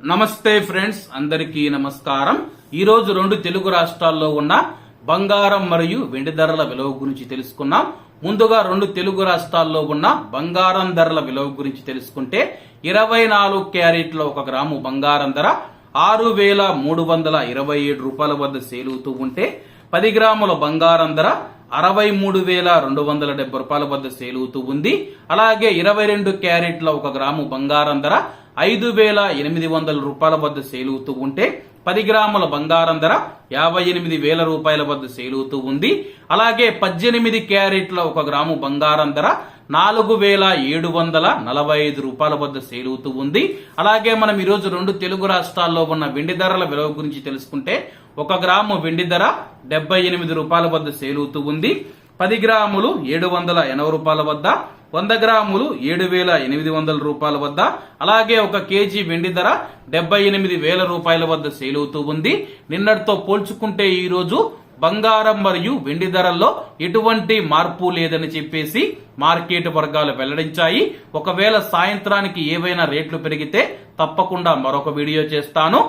నమస్తే ఫ్రెండ్స్, అందరికీ నమస్కారం. ఈ రోజు రెండు తెలుగు రాష్ట్రాల్లో ఉన్న బంగారం మరియు వెండి ధరల విలువ గురించి తెలుసుకున్నాం. ముందుగా రెండు తెలుగు రాష్ట్రాల్లో ఉన్న బంగారం ధరల విలువ గురించి తెలుసుకుంటే 24 క్యారెట్ల 1 గ్రాము బంగారం ధర 6,327 రూపాయల వద్ద సేల్ అవుతూ ఉంటే 10 గ్రాముల బంగారం ధర 63,270 రూపాయల వద్ద సేల్ అవుతూ ఉంది. అలాగే 22 క్యారెట్ల 1 గ్రాము బంగారం ధర 5,800 రూపాయల వద్ద సేల్ అవుతూ ఉంటే 10 గ్రాముల బంగారం ధర 58,000 రూపాయల వద్ద సేల్ అవుతూ ఉంది. అలాగే 18 క్యారెట్ల 1 గ్రాము బంగారం ధర 4,745 రూపాయల వద్ద సేల్ అవుతూ ఉంది. అలాగే మనం ఈరోజు రెండు తెలుగు రాష్ట్రాల్లో ఉన్న వెండి ధరల విలువ గురించి తెలుసుకుంటే 1 గ్రాము వెండి ధర 78 రూపాయల వద్ద సేల్ అవుతూ ఉంది. 10 గ్రాములు 780 రూపాయల వద్ద, 100 గ్రాములు 7,800 రూపాయల వద్ద, అలాగే 1 కేజీ వెండి ధర 78,000 రూపాయల వద్ద సేల్ అవుతూ ఉంది. నిన్నటితో పోల్చుకుంటే ఈ రోజు బంగారం మరియు వెండి ధరల్లో ఎటువంటి మార్పు లేదని చెప్పేసి మార్కెట్ వర్గాలు వెల్లడించాయి. ఒకవేళ సాయంత్రానికి ఏవైనా రేట్లు పెరిగితే తప్పకుండా మరొక వీడియో చేస్తాను.